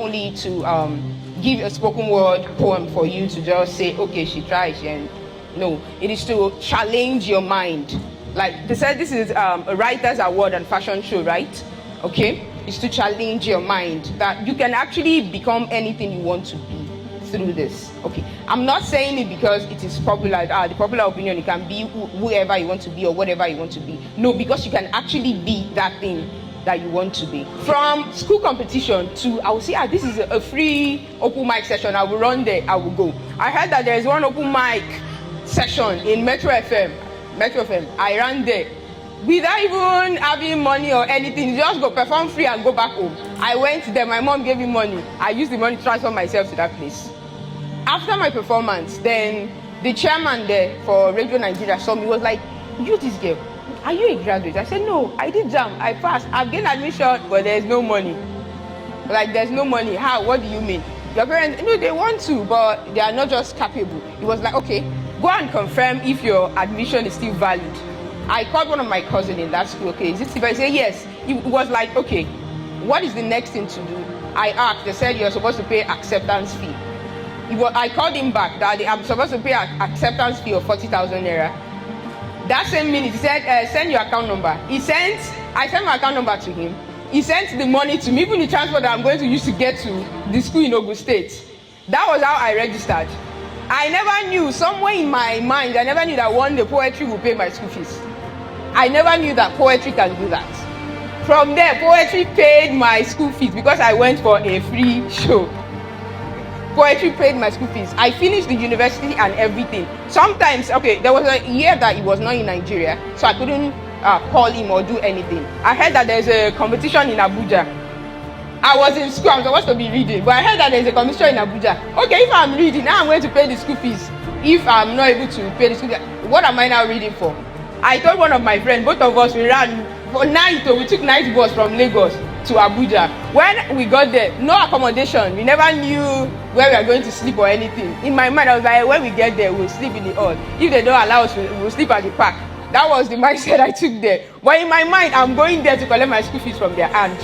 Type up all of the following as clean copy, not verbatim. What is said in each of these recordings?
only to give a spoken word poem for you to just say, okay, she tried. No, it is to challenge your mind. Like they said, this is a writer's award and fashion show, right? Okay, it's to challenge your mind that you can actually become anything you want to be through this. Okay, I'm not saying it because it is popular. The popular opinion, you can be whoever you want to be or whatever you want to be. No, because you can actually be that thing that you want to be. From school competition to, I will say, this is a free open mic session. I will run there. I will go. I heard that there is one open mic session in Metro FM. I ran there without even having money or anything. Just go perform free and go back home. I went there. My mom gave me money. I used the money to transfer myself to that place. After my performance, then the chairman there for Radio Nigeria saw me. Was like, "You, this girl, are you a graduate?" I said, "No, I did JAMB. I passed. I've gained admission, but there's no money." Like, there's no money. How? What do you mean? Your parents, no, they want to, but they are not just capable. It was like, okay, go and confirm if your admission is still valid. I called one of my cousins in that school. Okay, is it still valid? I said, yes. It was like, okay, what is the next thing to do? I asked. They said you're supposed to pay acceptance fee. I called him back that I'm supposed to pay an acceptance fee of 40,000 naira. That same minute, he said, send your account number. I sent my account number to him. He sent the money to me, even the transport that I'm going to use to get to the school in Ogun State. That was how I registered. I never knew, somewhere in my mind, I never knew that one day poetry will pay my school fees. I never knew that poetry can do that. From there, poetry paid my school fees because I went for a free show. Poetry paid my school fees. I finished the university and everything. Sometimes, okay, there was a year that he was not in Nigeria, so I couldn't call him or do anything. I heard that there's a competition in Abuja. I was in school, I'm supposed to be reading, but I heard that there's a competition in Abuja. Okay, if I'm reading, now I'm going to pay the school fees. If I'm not able to pay the school fees, what am I now reading for? I told one of my friends, both of us, we ran for night, we took night bus from Lagos to Abuja. When we got there, no accommodation. We never knew where we are going to sleep or anything. In my mind, I was like, when we get there, we'll sleep in the hall. If they don't allow us, we'll sleep at the park. That was the mindset I took there. But in my mind, I'm going there to collect my school fees from their aunt.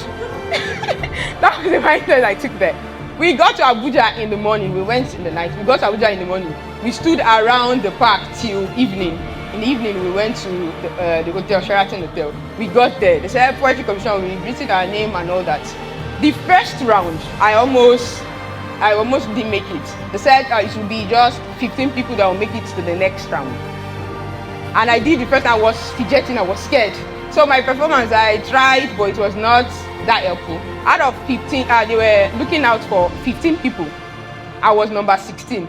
That was the mindset I took there. We got to Abuja in the morning. We went in the night. We got to Abuja in the morning. We stood around the park till evening. In the evening, we went to the hotel, Sheraton Hotel. We got there. They said, poetry competition, we written our name and all that. The first round, I almost didn't make it. They said it would be just 15 people that will make it to the next round. And I did the first time. I was fidgeting, I was scared. So my performance, I tried, but it was not that helpful. Out of 15, they were looking out for 15 people. I was number 16.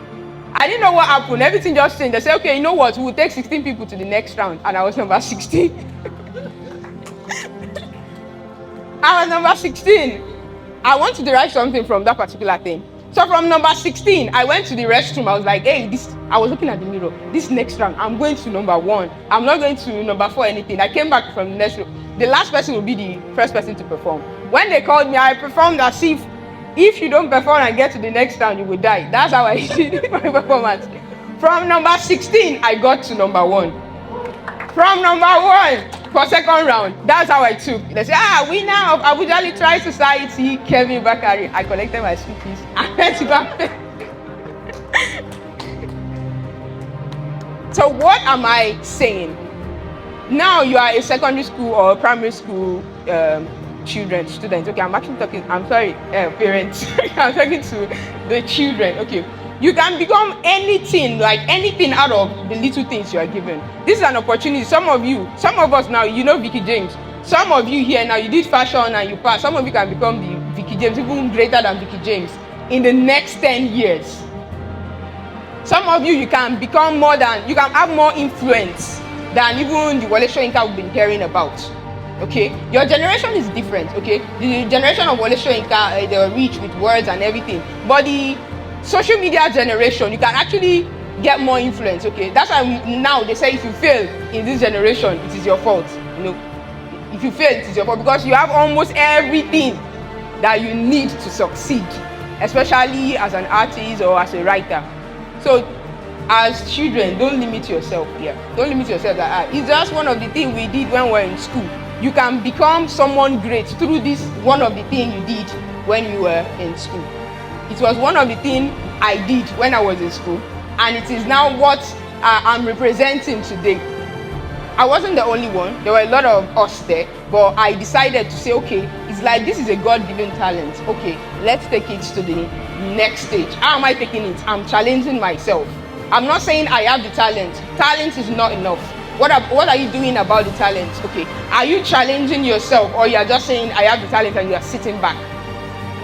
I didn't know what happened. Everything just changed. They said, okay, you know what? We'll take 16 people to the next round. And I was number 16. I was number 16. I want to derive something from that particular thing. So from number 16, I went to the restroom. I was like, hey, I was looking at the mirror. This next round, I'm going to number 1. I'm not going to number 4 anything. I came back from the next room. The last person will be the first person to perform. When they called me, I performed as if you don't perform and get to the next round, you will die. That's how I did my performance. From number 16, I got to number 1. From number 1 for second round, that's how I took. They say, winner of Abuja Literary Society, Kemistree Bakare. I collected my school fees. I went to back. So what am I saying? Now you are a secondary school or a primary school students. Okay, I'm actually talking, I'm sorry, parents. I'm talking to the children. Okay, you can become anything, like anything out of the little things you are given. This is an opportunity. Some of us now, you know Vicky James. Some of you here now, you did fashion and you passed. Some of you can become the Vicky James, even greater than Vicky James in the next 10 years. Some of you can become you can have more influence than even the Wole Soyinka we've been hearing about. Okay, your generation is different. Okay, the generation of Wole Soyinka, they were rich with words and everything, but the social media generation, you can actually get more influence. Okay, that's why now they say if you fail in this generation, it is your fault. You know, if you fail, it is your fault because you have almost everything that you need to succeed, especially as an artist or as a writer. So as children, don't limit yourself here. Don't limit yourself that it's just one of the things we did when we were in school. You can become someone great through this one of the things you did when you were in school. It was one of the things I did when I was in school, and it is now what I'm representing today. I wasn't the only one. There were a lot of us there, but I decided to say, okay, it's like this is a God-given talent. Okay, let's take it to the next stage. How am I taking it? I'm challenging myself. I'm not saying I have the talent. Talent is not enough. What are you doing about the talent? Okay, are you challenging yourself, or you are just saying I have the talent and you are sitting back?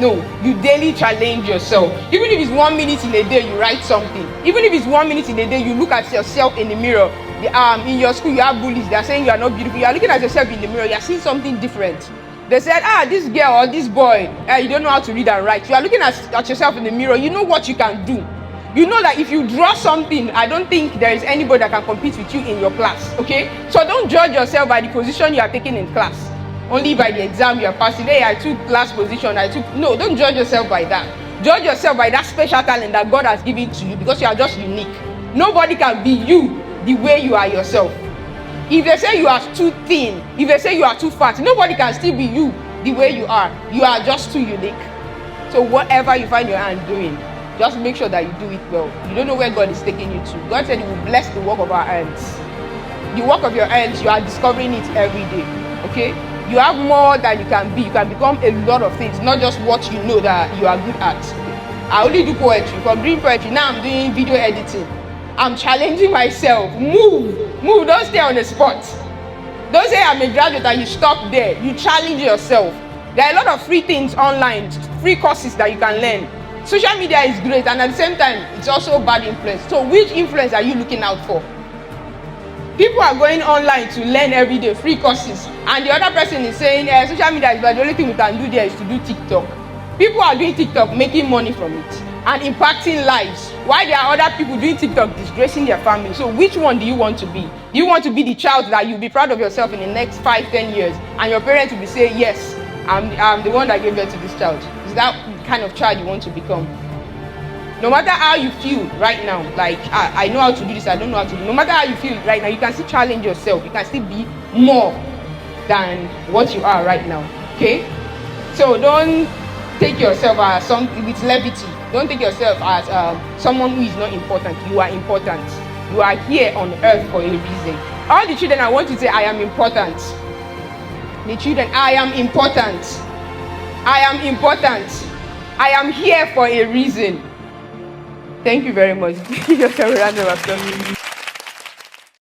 No, you daily challenge yourself. Even if it's 1 minute in a day, you write something. Even if it's 1 minute in a day, you look at yourself in the mirror. In your school, you have bullies. They are saying you are not beautiful. You are looking at yourself in the mirror. You are seeing something different. They said, this girl or this boy, you don't know how to read and write. You are looking at yourself in the mirror. You know what you can do. You know that if you draw something, I don't think there is anybody that can compete with you in your class. Okay? So don't judge yourself by the position you are taking in class. Only by the exam you are passing. Hey, I took class position. No, don't judge yourself by that. Judge yourself by that special talent that God has given to you, because you are just unique. Nobody can be you the way you are yourself. If they say you are too thin, if they say you are too fat, nobody can still be you the way you are. You are just too unique. So whatever you find your hand doing, just make sure that you do it well. You don't know where God is taking you to. God said He will bless the work of our hands. The work of your hands, you are discovering it every day. Okay? You have more than you can be. You can become a lot of things, not just what you know that you are good at. I only do poetry. From doing poetry, now I'm doing video editing. I'm challenging myself. Move. Don't stay on the spot. Don't say I'm a graduate and you stop there. You challenge yourself. There are a lot of free things online, free courses that you can learn. Social media is great, and at the same time, it's also bad influence. So which influence are you looking out for? People are going online to learn every day, free courses, and the other person is saying social media is bad. The only thing we can do there is to do TikTok. People are doing TikTok, making money from it and impacting lives, while there are other people doing TikTok disgracing their family. So which one do you want to be? Do you want to be the child that you'll be proud of yourself in the next 5-10 years, and your parents will be saying, yes, I'm the one that gave birth to this child? Is that kind of child you want to become? No matter how you feel right now, like I know how to do this, I don't know how to do. No matter how you feel right now, you can still challenge yourself. You can still be more than what you are right now. Okay? So don't take yourself as something with levity. Don't take yourself as someone who is not important. You are important. You are here on earth for a reason. All the children, I want to say, I am important. The children, I am important. I am important. I am here for a reason. Thank you very much. Give yourself a round of applause.